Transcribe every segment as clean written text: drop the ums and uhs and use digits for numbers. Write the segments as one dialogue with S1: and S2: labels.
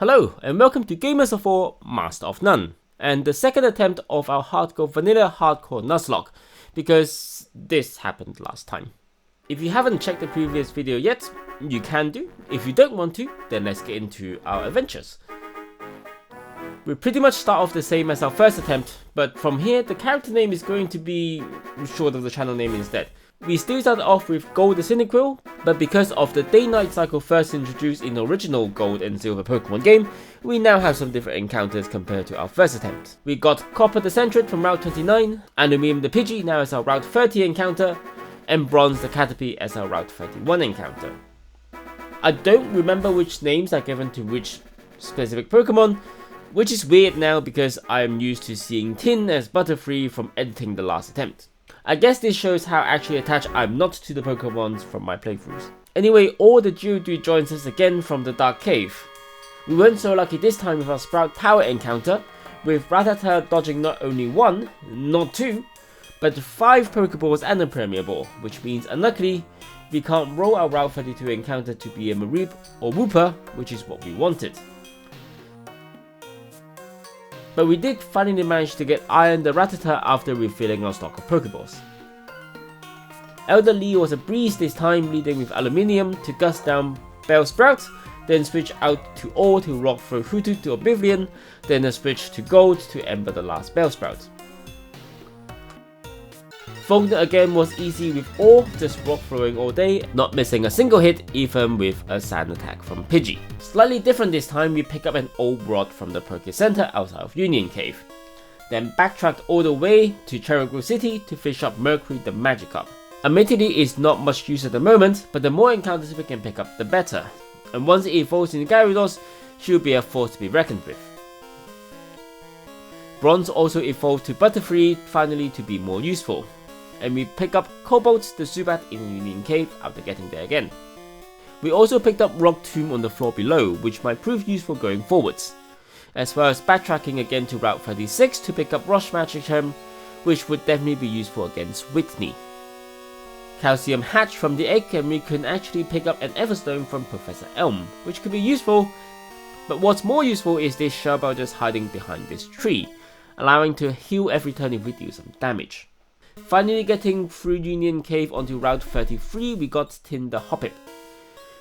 S1: Hello and welcome to Gamers of War Master of None, and the second attempt of our hardcore vanilla hardcore Nuzlocke, because this happened last time. If you haven't checked the previous video yet, you can do. If you don't want to, then let's get into our adventures. We pretty much start off the same as our first attempt, but from here the character name is going to be short of the channel name instead. We still started off with Gold the Cynical, but because of the day-night cycle first introduced in the original Gold and Silver Pokemon game, we now have some different encounters compared to our first attempt. We got Copper the Centrid from Route 29, Aluminum the Pidgey now as our Route 30 encounter, and Bronze the Caterpie as our Route 31 encounter. I don't remember which names are given to which specific Pokemon, which is weird now because I am used to seeing Tin as Butterfree from editing the last attempt. I guess this shows how actually attached I'm not to the Pokemons from my playthroughs. Anyway, all the Geodude joins us again from the Dark Cave. We weren't so lucky this time with our Sprout Power encounter, with Rattata dodging not only one, not two, but 5 Pokeballs and a Premier Ball, which means unluckily, we can't roll our Route 32 encounter to be a Mareep or Wooper, which is what we wanted. But we did finally manage to get Iron the Rattata after refilling our stock of Pokeballs. Elder Lee was a breeze this time, leading with Aluminium to gust down Bellsprout, then switch out to Ore to rock throw Hoothoot to Oblivion, then a switch to Gold to ember the last Bellsprout. Fogner again was easy with Ore, just rock throwing all day, not missing a single hit even with a sand attack from Pidgey. Slightly different this time, we pick up an old rod from the Poké Center outside of Union Cave. Then backtracked all the way to Cherry Grove City to fish up Mercury the Magikarp. Admittedly it's not much use at the moment, but the more encounters we can pick up the better. And once it evolves into Gyarados, she'll be a force to be reckoned with. Bronze also evolved to Butterfree finally to be more useful. And we pick up Cobalt the Zubat in Union Cave after getting there again. We also picked up Rock Tomb on the floor below, which might prove useful going forwards, as well as backtracking again to Route 36 to pick up Rush Magic Gem, which would definitely be useful against Whitney. Calcium hatched from the egg and we can actually pick up an Everstone from Professor Elm, which could be useful, but what's more useful is this Shelbel just hiding behind this tree, allowing to heal every turn if we deal some damage. Finally getting through Union Cave onto Route 33, we got Tin the Hoppip.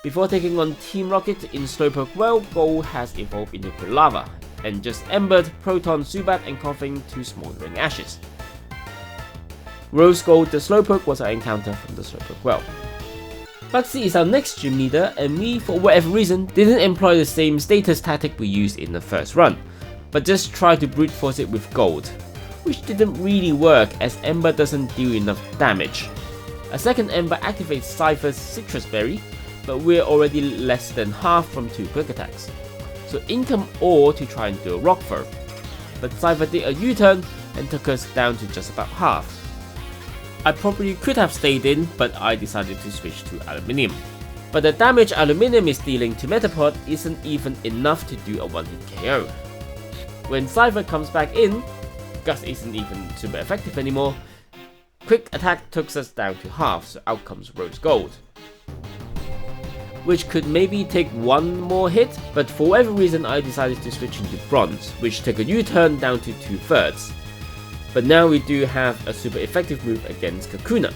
S1: Before taking on Team Rocket in Slowpoke Well, Gold has evolved into Lava, and just embered Proton Zubat and Coughing to Smouldering Ashes. Rose Gold the Slowpoke was our encounter from the Slowpoke Well. Bugsy is our next gym leader, and we, for whatever reason, didn't employ the same status tactic we used in the first run, but just tried to brute force it with Gold, which didn't really work as Ember doesn't do enough damage. A second Ember activates Cypher's Citrus Berry, but we're already less than half from 2 quick attacks. So in come Ore to try and do a Rock Throw, but Cypher did a U-turn and took us down to just about half. I probably could have stayed in, but I decided to switch to Aluminium. But the damage Aluminium is dealing to Metapod isn't even enough to do a one-hit KO. When Cypher comes back in, Gust isn't even super effective anymore. Quick attack took us down to half, so out comes Rose Gold, which could maybe take one more hit, but for whatever reason I decided to switch into Bronze, which took a U-turn down to 2/3. But now we do have a super effective move against Kakuna.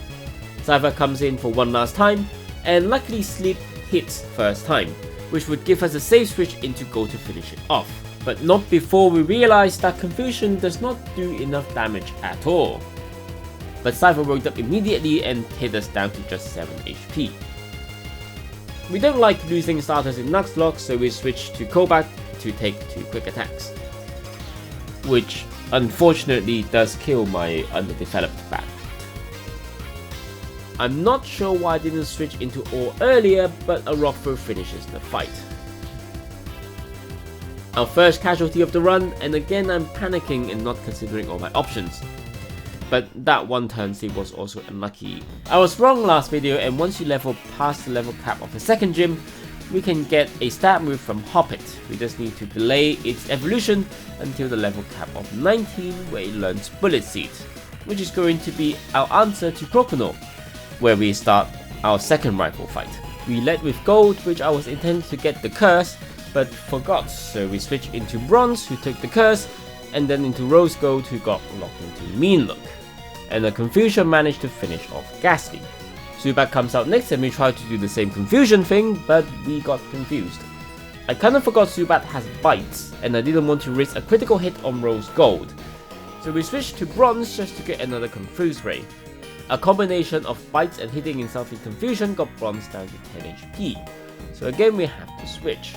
S1: Cypher comes in for one last time, and luckily Sleep hits first time, which would give us a safe switch into Gold to finish it off. But not before we realize that Confusion does not do enough damage at all. But Cypher woke up immediately and hit us down to just 7 HP. We don't like losing starters in Nuzlocke, so we switch to Cobalt to take 2 quick attacks, which unfortunately does kill my underdeveloped bat. I'm not sure why I didn't switch into Ore earlier, but a Rock Throw finishes the fight. Our first casualty of the run, and again I'm panicking and not considering all my options. But that one turn save was also unlucky. I was wrong last video, and once you level past the level cap of a second gym, we can get a stab move from Hoppit. We just need to delay its evolution until the level cap of 19 where it learns Bullet Seed, which is going to be our answer to Croconaw, where we start our second rival fight. We led with Gold, which I was intended to get the curse, but forgot, so we switched into Bronze, who took the curse, and then into Rose Gold, who got locked into Mean Look. And the Confusion managed to finish off Ghastly. Zubat comes out next and we tried to do the same Confusion thing, but we got confused. I kinda forgot Zubat has bites, and I didn't want to risk a critical hit on Rose Gold. So we switched to Bronze just to get another Confuse Ray. A combination of bites and hitting himself in Confusion got Bronze down to 10 HP. So again we have to switch.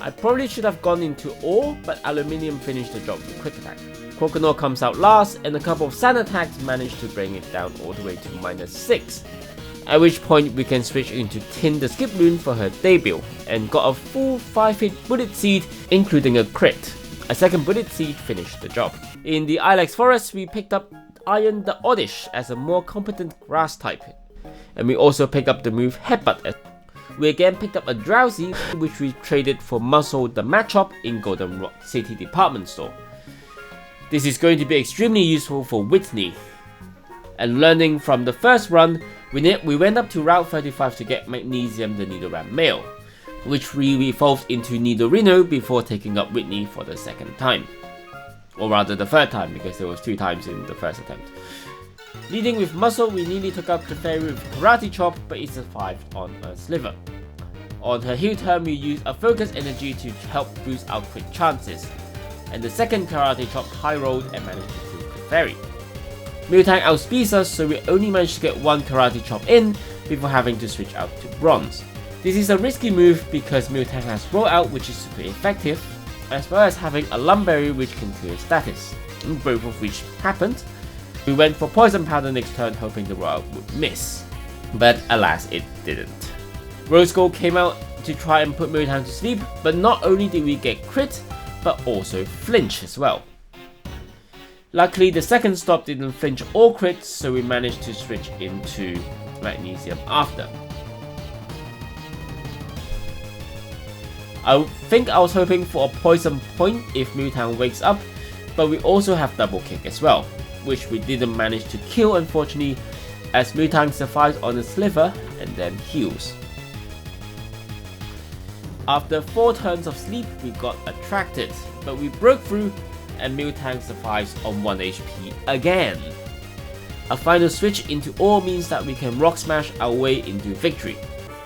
S1: I probably should have gone into Ore, but Aluminium finished the job with Quick Attack. Croconaw comes out last, and a couple of Sand attacks managed to bring it down all the way to -6. At which point we can switch into Tin the Skiploon for her debut, and got a full 5-hit Bullet Seed, including a crit. A second Bullet Seed finished the job. In the Ilex Forest, we picked up Iron the Oddish as a more competent grass type, and we also picked up the move Headbutt. We again picked up a Drowsy, which we traded for Muscle the Machop in Golden Rock City Department Store. This is going to be extremely useful for Whitney. And learning from the first run, we went up to Route 35 to get Magnesium the Nidoran male, which we evolved into Nidorino before taking up Whitney for the second time. Or rather the third time, because there was 2 times in the first attempt. Leading with Muscle, we nearly took up the fairy with Karate Chop, but it survived on a Sliver. On her heal turn, we used a Focus Energy to help boost our crit chances, and the second Karate Chop high rolled and managed to kill the fairy. Miltank outspeeds us, so we only managed to get 1 Karate Chop in before having to switch out to Bronze. This is a risky move because Miltank has Roll Out, which is super effective, as well as having a Lumberry which can clear status, both of which happened. We went for Poison Powder next turn, hoping the rollout would miss, but alas it didn't. Rose Gold came out to try and put Miltank to sleep, but not only did we get crit, but also flinch as well. Luckily the second stop didn't flinch or crit, so we managed to switch into Magnesium after. I think I was hoping for a Poison Point if Miltank wakes up, but we also have Double Kick as well, which we didn't manage to kill unfortunately, as Miltank survives on a Sliver and then heals. After 4 turns of sleep, we got attracted, but we broke through and Miltank survives on 1 HP again. A final switch into Ore means that we can Rock Smash our way into victory.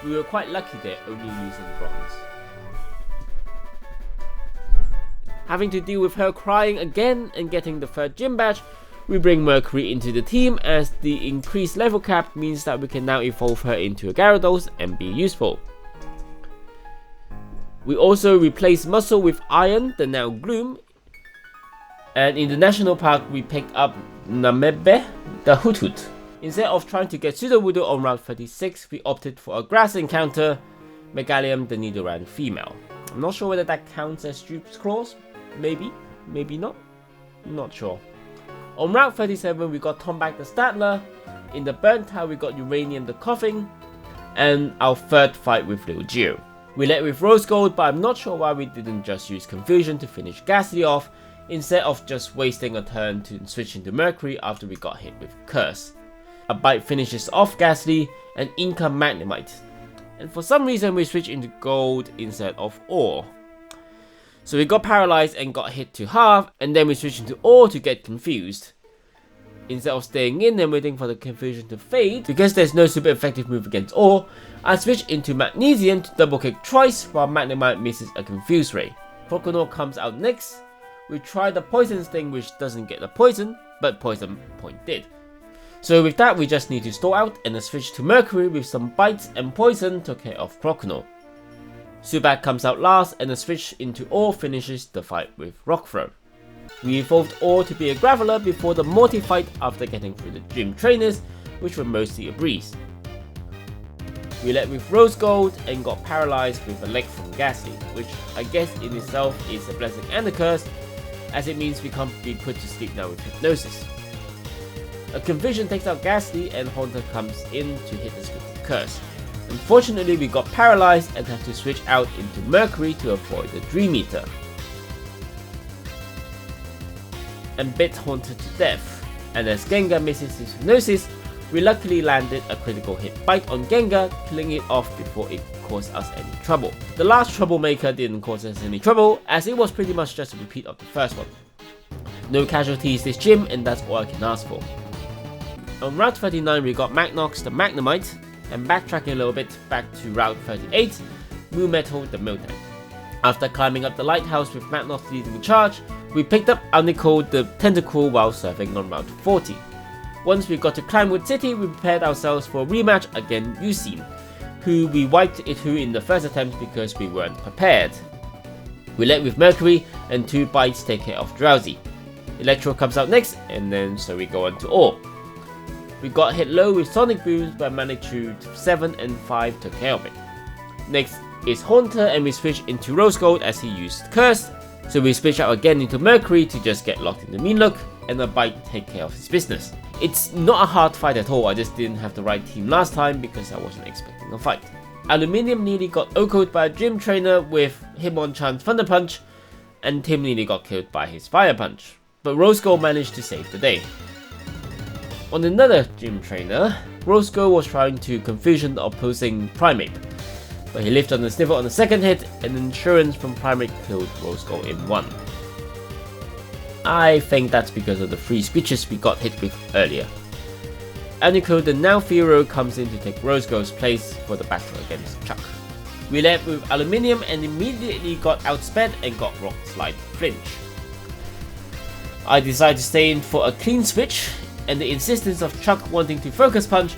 S1: We were quite lucky there, only losing Bronze. Having to deal with her crying again and getting the 3rd gym badge, we bring Mercury into the team, as the increased level cap means that we can now evolve her into a Gyarados and be useful. We also replaced Muscle with Iron, the now Gloom, and in the National Park we picked up Namebe, the Hoot Hoot. Instead of trying to get Sudowoodo on Route 36, we opted for a grass encounter, Megalium the Nidoran female. I'm not sure whether that counts as Droop's Claws, maybe, maybe not, not sure. On Route 37 we got Tombak the Statler, in the Burnt Tower we got Uranium the Coughing, and our 3rd fight with Lil Geo. We led with Rose Gold, but I'm not sure why we didn't just use Confusion to finish Ghastly off, instead of just wasting a turn to switch into Mercury after we got hit with Curse. A bite finishes off Ghastly, and in comes Magnemite. And for some reason we switched into Gold instead of Ore. So we got paralyzed and got hit to half, and then we switched into Ore to get confused. Instead of staying in and waiting for the confusion to fade, because there's no super effective move against Ore, I switched into Magnesium to double kick twice while Magnemite misses a Confuse Ray. Croconaw comes out next. We tried the Poison Sting, which doesn't get the poison, but Poison Point did. So with that we just need to stall out, and a switch to Mercury with some bites and poison took care of Croconaw. Zubat comes out last, and a switch into Ore finishes the fight with Rock Throw. We evolved Ore to be a Graveler before the Morty fight after getting through the Gym Trainers, which were mostly a breeze. We led with Rose Gold and got paralyzed with a leg from Ghastly, which I guess in itself is a blessing and a curse, as it means we can't be put to sleep now with Hypnosis. A Confusion takes out Ghastly and Haunter comes in to hit us with the curse. Unfortunately we got paralyzed and had to switch out into Mercury to avoid the Dream Eater, and bit Haunter to death, and as Gengar misses his Hypnosis, we luckily landed a critical hit bite on Gengar, killing it off before it cause us any trouble. The last troublemaker didn't cause us any trouble, as it was pretty much just a repeat of the first one. No casualties this gym, and that's all I can ask for. On Route 39 we got Magnox the Magnemite, and backtracking a little bit back to Route 38, Moo Metal the Miltank. After climbing up the lighthouse with Magnox leading the charge, we picked up Alnico the Tentacle while surfing on Route 40. Once we got to Climewood City, we prepared ourselves for a rematch against Yusin, who we wiped Itu in the first attempt because we weren't prepared. We led with Mercury, and 2 bites take care of Drowsy. Electro comes out next, and then so we go on to Ore. We got hit low with Sonic Booms, but managed to 7 and 5 took care of it. Next is Haunter, and we switch into Rose Gold as he used Curse, so we switch out again into Mercury to just get locked in the Mean Look, and a bite take care of his business. It's not a hard fight at all, I just didn't have the right team last time because I wasn't expecting a fight. Aluminium nearly got OK'd by a gym trainer with Hitmonchan's Thunder Punch, and Tim nearly got killed by his Fire Punch, but Rose Gold managed to save the day. On another gym trainer, Rose Gold was trying to confusion the opposing Primeape, but he lived on the snivel on the second hit, and insurance from Primeape killed Rose Gold in 1. I think that's because of the 3 screeches we got hit with earlier. Alnico the now Firo comes in to take Rose Gold's place for the battle against Chuck. We led with Aluminium and immediately got outsped and got Rock Slide Flinch. I decided to stay in for a clean switch, and the insistence of Chuck wanting to focus punch,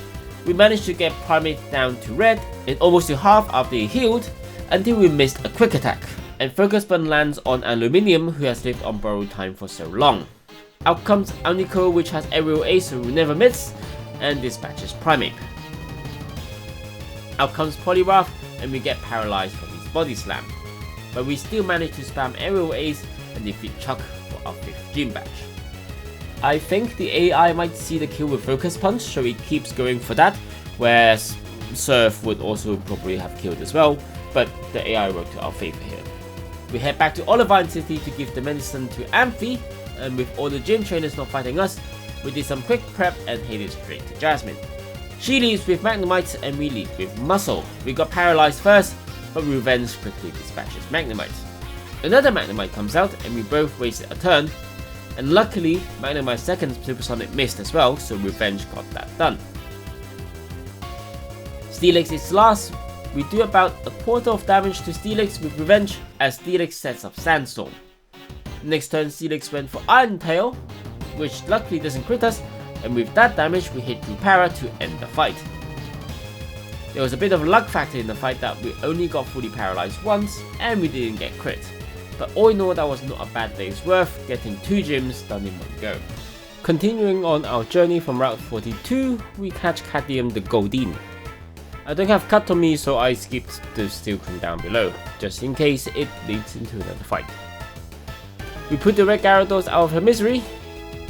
S1: we managed to get Primeape down to red and almost to half after he healed, until we missed a quick attack, and Focus Button lands on Aluminium, who has lived on borrowed time for so long. Out comes Alnico, which has aerial ace so we never miss, and dispatches Primeape. Out comes Poliwrath, and we get paralyzed from his body slam, but we still manage to spam aerial ace and defeat Chuck for our 5th gym badge. I think the AI might see the kill with Focus Punch, so it keeps going for that, whereas Surf would also probably have killed as well, but the AI worked to our favor here. We head back to Olivine City to give the medicine to Amphi, and with all the gym trainers not fighting us, we did some quick prep and headed straight to Jasmine. She leads with Magnemite and we lead with Muscle. We got paralyzed first, but Revenge quickly dispatches Magnemite. Another Magnemite comes out and we both wasted a turn, and luckily Magnemite's second Supersonic missed as well, so Revenge got that done. Steelix is last. We do about a quarter of damage to Steelix with Revenge as Steelix sets up Sandstorm. Next turn Steelix went for Iron Tail, which luckily doesn't crit us, and with that damage we hit Para to end the fight. There was a bit of a luck factor in the fight that we only got fully paralyzed once and we didn't get crit, but all in all that was not a bad day's worth, getting 2 gyms done in one go. Continuing on our journey from Route 42, we catch Cadmium the Goldeen. I don't have cut on me, so I skipped the Steel Queen down below, just in case it leads into another fight. We put the Red Gyarados out of her misery,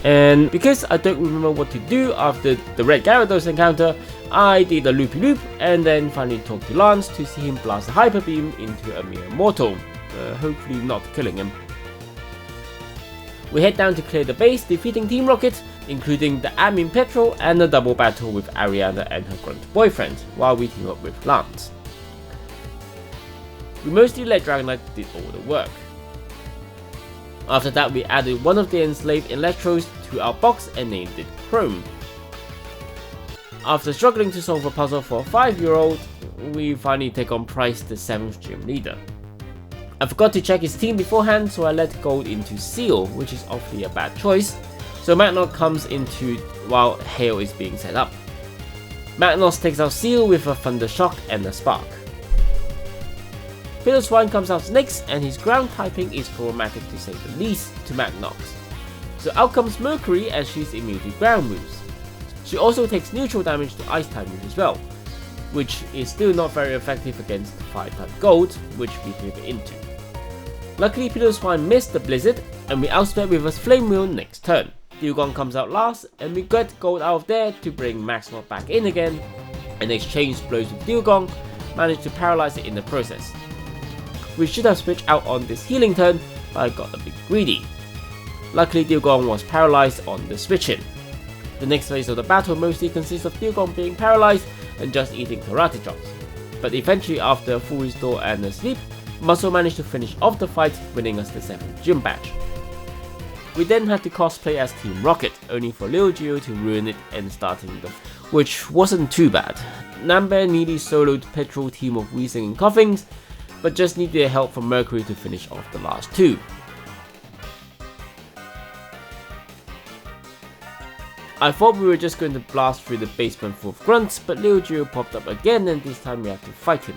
S1: and because I don't remember what to do after the Red Gyarados encounter, I did a loopy loop and then finally talked to Lance to see him blast a Hyper Beam into a mere mortal, hopefully not killing him. We head down to clear the base, defeating Team Rocket, including the admin Petrol and a double battle with Ariana and her grunt boyfriend, while we team up with Lance. We mostly let Dragonite did all the work. After that we added one of the enslaved Electros to our box and named it Chrome. After struggling to solve a puzzle for a 5-year-old, we finally take on Price, the 7th gym leader. I forgot to check his team beforehand, so I let Gold into Seal, which is obviously a bad choice, so Magnos comes into while Hail is being set up. Magnos takes out Seal with a Thunder Shock and a Spark. Piloswine comes out next, and his ground typing is problematic to say the least to Magnox. So out comes Mercury as she's immune to ground moves. She also takes neutral damage to ice type moves as well, which is still not very effective against the Fire type Gold, which we pivot into. Luckily Piloswine missed the Blizzard, and we outsped with a Flame Wheel next turn. Dewgong comes out last, and we get Gold out of there to bring Maxwell back in again, and exchange blows with Dewgong, managed to paralyze it in the process. We should have switched out on this healing turn, but I got a bit greedy. Luckily Dewgong was paralyzed on the switch in. The next phase of the battle mostly consists of Dewgong being paralyzed and just eating karate chops. but eventually after a full restore and a sleep, Muscle managed to finish off the fight, winning us the 7th gym badge. We then had to cosplay as Team Rocket, only for Lil Geo to ruin it and starting the which wasn't too bad. Nambe nearly soloed Petrol team of wheezing and coughings, but just needed help from Mercury to finish off the last 2. I thought we were just going to blast through the basement full of grunts, but Lil Geo popped up again and this time we have to fight him.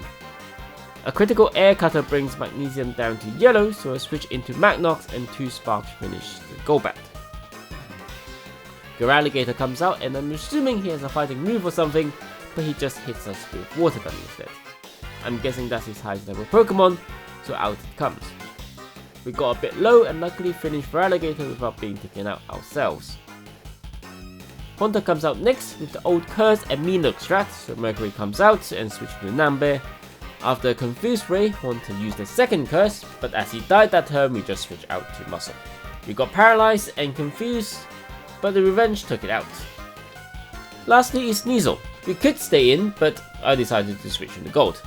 S1: A critical air cutter brings Magnesium down to yellow, so I switch into Magnox and 2 sparks finish the Golbat. Alligator comes out and I'm assuming he has a fighting move or something, but he just hits us with Water Gun instead. I'm guessing that's his highest level Pokemon, so out it comes. We got a bit low and luckily finished Alligator without being taken out ourselves. Haunter comes out next with the old Curse and Minook strat, so Mercury comes out and switches to Nambe. After a confused Ray, Haunter used the second Curse, but as he died that turn we just switched out to Muscle. We got paralyzed and confused, but the Revenge took it out. Lastly is Sneasel. We could stay in, but I decided to switch into Gold.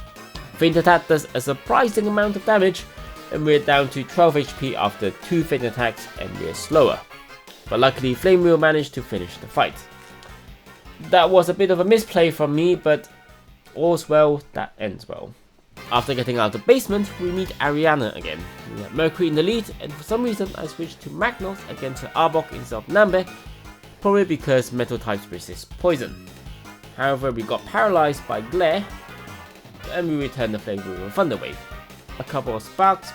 S1: Feint Attack does a surprising amount of damage, and we're down to 12 HP after 2 Feint Attacks and we're slower. But luckily Flame Wheel managed to finish the fight. That was a bit of a misplay from me, but all's well that ends well. After getting out of the basement, we meet Ariana again. We have Mercury in the lead, and for some reason I switched to Magnos against her Arbok instead of Nambe, probably because metal types resist poison. However, we got paralyzed by Glare, and we returned the Flame Wheel and Thunder Wave. A couple of sparks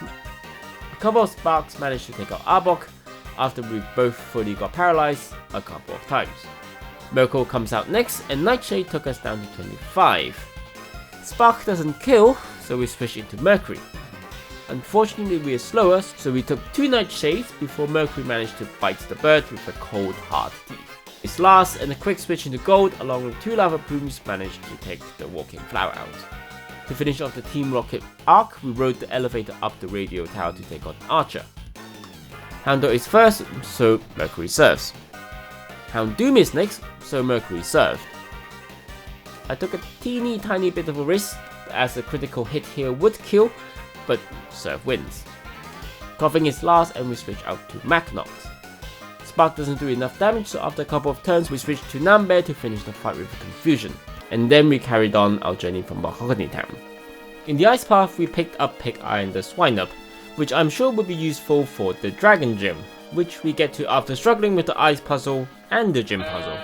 S1: managed to take out Arbok, after we both fully got paralyzed a couple of times. Miracle comes out next, and Nightshade took us down to 25. Spark doesn't kill, so we switch into Mercury. Unfortunately we are slower, so we took 2 Nightshades before Mercury managed to bite the bird with a cold hard teeth. His last and a quick switch into Gold along with 2 Lava Plumes managed to take the Walking Flower out. To finish off the Team Rocket arc, we rode the elevator up the radio tower to take on Archer. Houndour is first, so Mercury serves. Houndoom is next, so Mercury served. I took a teeny tiny bit of a risk as a critical hit here would kill, but Serve wins. Coughing is last and we switch out to Magnox. Spark doesn't do enough damage, so after a couple of turns we switched to Nambe to finish the fight with Confusion. And then we carried on our journey from Mahogany Town. In the Ice Path we picked up Pig Iron the Swinub, which I'm sure would be useful for the Dragon Gym, which we get to after struggling with the Ice Puzzle and the Gym Puzzle.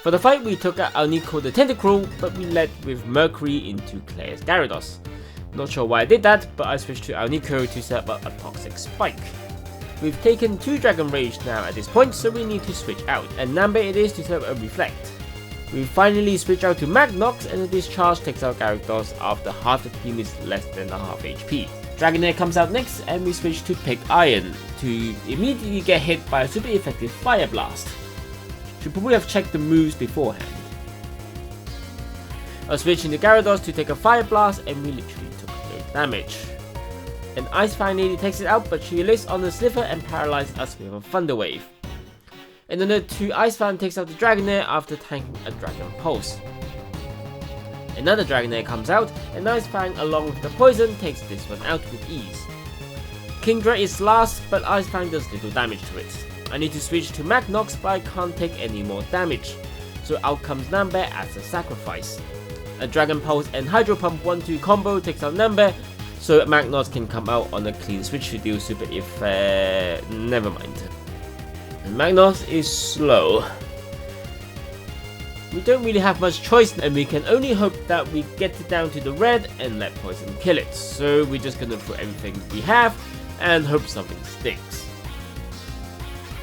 S1: For the fight we took out our Nico the Tentacruel, but we led with Mercury into Claire's Gyarados. Not sure why I did that, but I switched to our Nico to set up a Toxic Spike. We've taken 2 Dragon Rage now at this point, so we need to switch out, and Nambe it is to set up a Reflect. We finally switch out to Magnox and the Discharge takes out Gyarados after half the team is less than a half HP. Dragonair comes out next and we switch to Pig Iron to immediately get hit by a super effective Fire Blast. Should probably have checked the moves beforehand. I was switching to Gyarados to take a Fire Blast and we literally took no damage. An Ice Fang nearly takes it out, but she lives on the Sliver and paralyzes us with a Thunder Wave. And another 2 Ice Fan takes out the Dragonair after tanking a Dragon Pulse. Another Dragonair comes out, and Ice Fang along with the poison takes this one out with ease. Kingdra is last, but Ice Fang does little damage to it. I need to switch to Magnox, but I can't take any more damage, so out comes Nambe as a sacrifice. A Dragon Pulse and Hydro Pump 1-2 combo takes out Nambe, so Magnox can come out on a clean switch to deal super if never mind. And Magnox is slow. We don't really have much choice and we can only hope that we get it down to the red and let poison kill it, so we're just gonna throw everything we have and hope something sticks.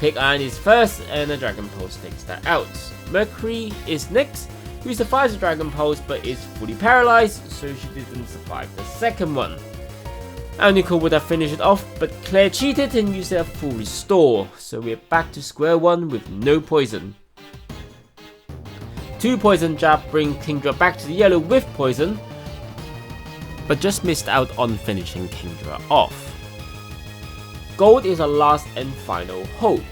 S1: Pig Iron is first and a Dragon Pulse takes that out. Mercury is next, who survives the Dragon Pulse but is fully paralyzed, so she didn't survive the second one. Nico would have finished it off, but Claire cheated and used a full restore, so we're back to square one with no poison. 2 poison jab bring Kingdra back to the yellow with poison. but just missed out on finishing Kingdra off. Gold is our last and final hope.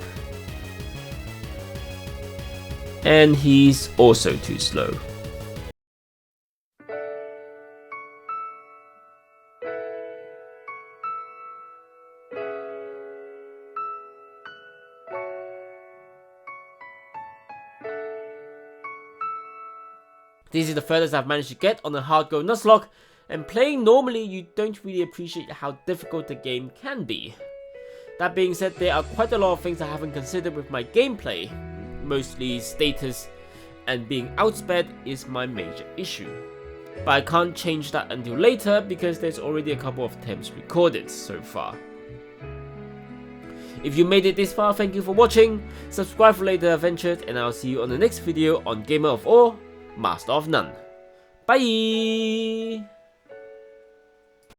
S1: And he's also too slow. This is the furthest I've managed to get on a hardcore Nuzlocke, and playing normally you don't really appreciate how difficult the game can be. That being said, there are quite a lot of things I haven't considered with my gameplay. Mostly status and being outsped is my major issue. But I can't change that until later because there's already a couple of attempts recorded so far. If you made it this far, thank you for watching, subscribe for later adventures, and I'll see you on the next video on Gamer of All, Master of None. Bye!